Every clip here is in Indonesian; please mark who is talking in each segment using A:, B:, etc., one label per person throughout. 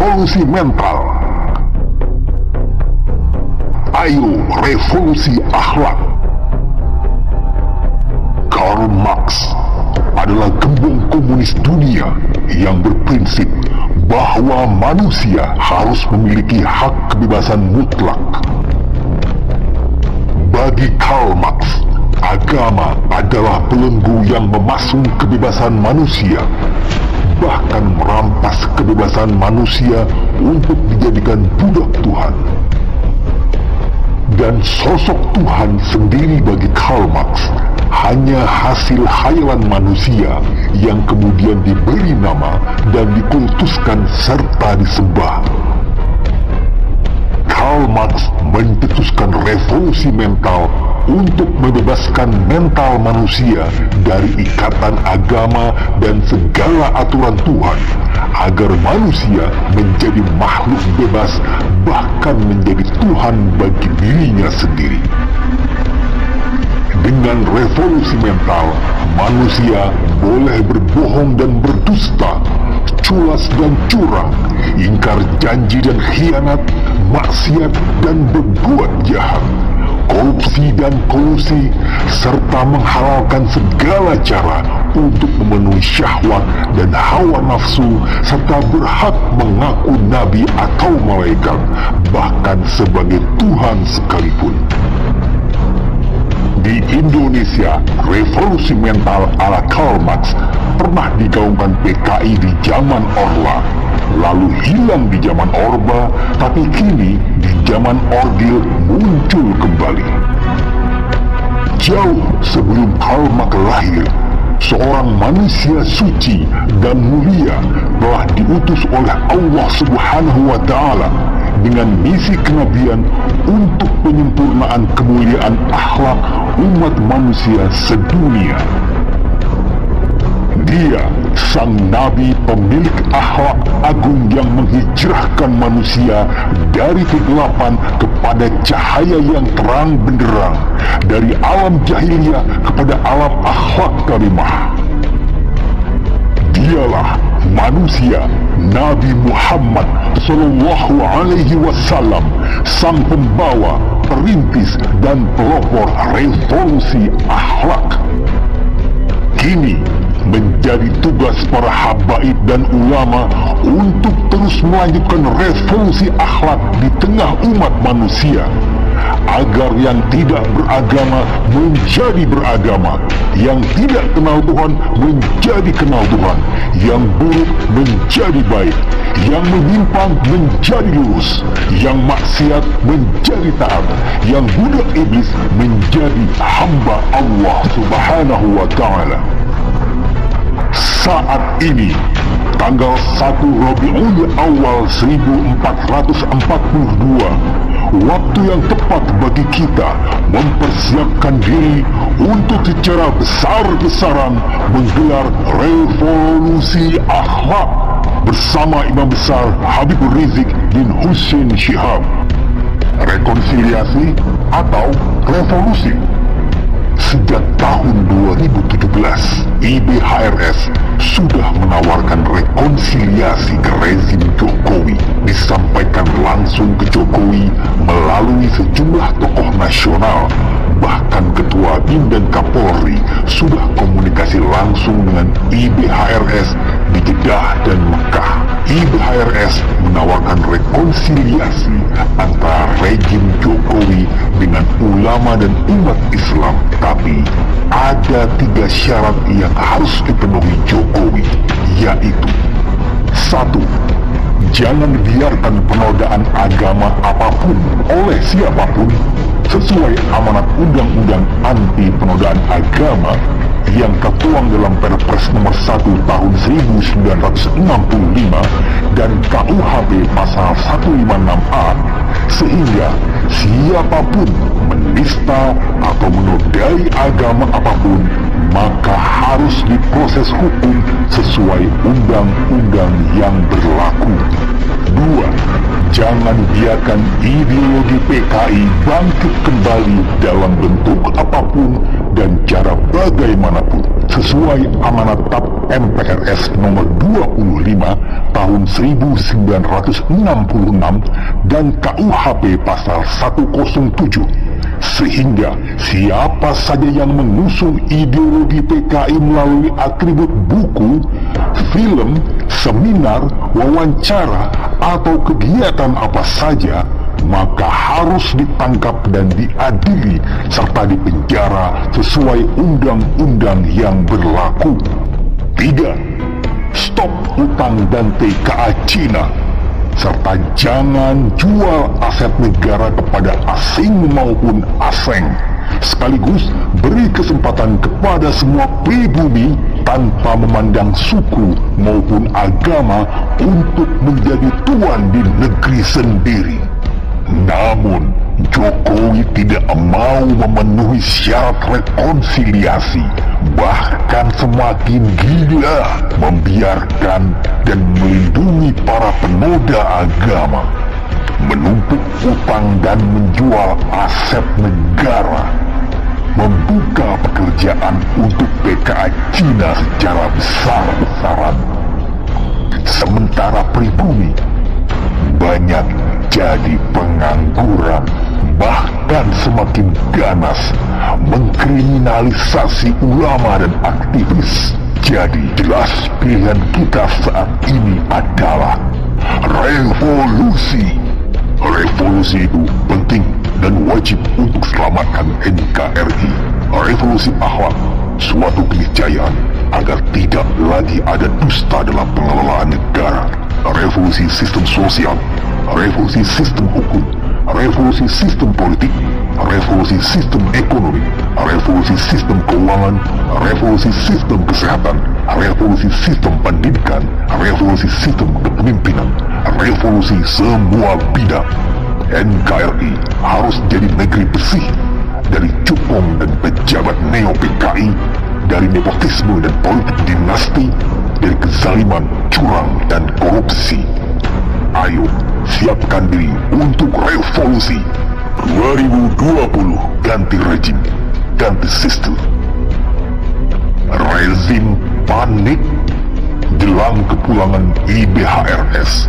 A: revolusi mental. Ayo revolusi akhlak. Karl Marx adalah gembong komunis dunia yang berprinsip bahwa manusia harus memiliki hak kebebasan mutlak. Bagi Karl Marx, agama adalah belenggu yang memasung kebebasan manusia, bahkan merampas kebebasan manusia untuk dijadikan budak Tuhan. Dan sosok Tuhan sendiri bagi Karl Marx hanya hasil khayalan manusia yang kemudian diberi nama dan dikultuskan serta disembah. Karl Marx mencetuskan revolusi mental untuk membebaskan mental manusia dari ikatan agama dan segala aturan Tuhan, agar manusia menjadi makhluk bebas, bahkan menjadi Tuhan bagi dirinya sendiri. Dengan revolusi mental, manusia boleh berbohong dan berdusta, culas dan curang, ingkar janji dan khianat, maksiat dan berbuat jahat, korupsi dan kolusi, serta menghalalkan segala cara untuk memenuhi syahwat dan hawa nafsu, serta berhak mengaku nabi atau malaikat, bahkan sebagai Tuhan sekalipun. Di Indonesia, revolusi mental ala Karl Marx pernah digaungkan PKI di zaman Orla, lalu hilang di zaman Orba, tapi kini di zaman Ordil muncul kembali. Jauh sebelum Karl Marx lahir, seorang manusia suci dan mulia telah diutus oleh Allah Subhanahu wa Ta'ala dengan misi kenabian untuk penyempurnaan kemuliaan akhlak umat manusia sedunia. Dia, sang nabi pemilik akhlak agung yang menghijrahkan manusia dari kegelapan kepada cahaya yang terang benderang, dari alam jahiliyah kepada alam akhlak karimah. Dialah manusia Nabi Muhammad Sallallahu Alaihi Wasallam, sang pembawa, perintis dan pelopor revolusi akhlak. Kini menjadi tugas para habaib dan ulama untuk terus melanjutkan revolusi akhlak di tengah umat manusia, agar yang tidak beragama menjadi beragama, yang tidak kenal Tuhan menjadi kenal Tuhan, yang buruk menjadi baik, yang menyimpang menjadi lurus, yang maksiat menjadi taat, yang budak iblis menjadi hamba Allah Subhanahu wa Ta'ala. Saat ini, tanggal 1 Rabiul Awal 1442, waktu yang tepat bagi kita mempersiapkan diri untuk secara besar-besaran menggelar revolusi akhlak bersama Imam Besar Habib Rizik bin Husin Shihab. Rekonsiliasi atau revolusi? Sejak tahun 2017, IBHRS sudah menawarkan rekonsiliasi ke rezim Jokowi, disampaikan langsung ke Jokowi melalui sejumlah tokoh nasional. Bahkan Ketua BIN dan Kapolri sudah komunikasi langsung dengan IBHRS di Jeddah dan Mekah. IBHRS menawarkan rekonsiliasi antara rejim Jokowi dengan ulama dan umat Islam, tapi ada 3 syarat yang harus dipenuhi Jokowi, yaitu: 1. Jangan biarkan penodaan agama apapun oleh siapapun sesuai amanat Undang-Undang Anti Penodaan Agama yang tertuang dalam Perpres nomor 1 tahun 1965 dan KUHP pasal 156A, sehingga siapapun menista atau menodai agama apapun maka harus diproses hukum sesuai undang-undang yang berlaku. 2. Jangan biarkan ideologi PKI bangkit kembali dalam bentuk apapun dan cara bagaimanapun, sesuai amanat TAP MPRS nomor 25 tahun 1966 dan KUHP pasal 107, sehingga siapa saja yang mengusung ideologi PKI melalui atribut buku, film, seminar, wawancara, atau kegiatan apa saja, maka harus ditangkap dan diadili serta dipenjara sesuai undang-undang yang berlaku. 3. Stop utang dan TKA Cina, serta jangan jual aset negara kepada asing maupun aseng. Sekaligus beri kesempatan kepada semua pribumi tanpa memandang suku maupun agama untuk menjadi tuan di negeri sendiri. Namun, Jokowi tidak mau memenuhi syarat rekonsiliasi, bahkan semakin gila membiarkan dan melindungi para penoda agama, menumpuk utang dan menjual aset negara, membuka pekerjaan untuk PKI Cina secara besar-besaran. Sementara pribumi banyak jadi pengangguran, bahkan semakin ganas mengkriminalisasi ulama dan aktivis. Jadi jelas pilihan kita saat ini adalah revolusi. Revolusi itu penting dan wajib untuk selamatkan NKRI. Revolusi akhlak, suatu keniscayaan agar tidak lagi ada dusta dalam pengelolaan negara. Revolusi sistem sosial, revolusi sistem hukum, revolusi sistem politik, revolusi sistem ekonomi, revolusi sistem keuangan, revolusi sistem kesehatan, revolusi sistem pendidikan, revolusi sistem kepemimpinan, revolusi semua bidang. NKRI harus jadi negeri bersih dari cupong dan pejabat neo-PKI, dari nepotisme dan politik dinasti, dari kezaliman, curang, dan korupsi. Ayo, siapkan diri untuk revolusi 2020. Ganti rejim, ganti sistem. Rezim panik jelang kepulangan IBHRS.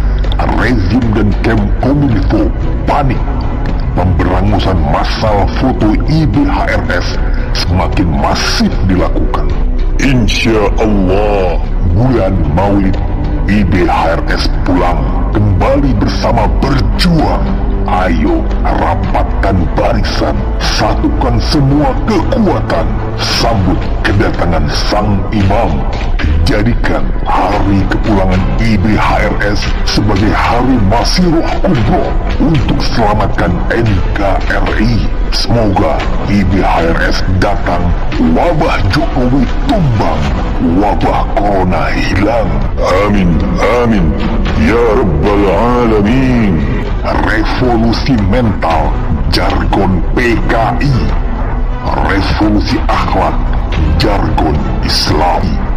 A: Rezim dan Kemkominfo panik. Pemberangusan massal foto IBHRS semakin masif dilakukan. Insya Allah, bulan Maulid IBHRS pulang kembali bersama berjuang. Ayo, rapatkan barisan, satukan semua kekuatan, sambut kedatangan sang imam. Jadikan hari kepulangan IBHRS sebagai hari Masyiroh Kubro untuk selamatkan NKRI. Semoga IBHRS datang, wabah Jokowi tumbang, wabah corona hilang. Amin, amin, ya Rabbal Alamin. Revolusi mental, jargon PKI. Revolusi akhlak, jargon Islami.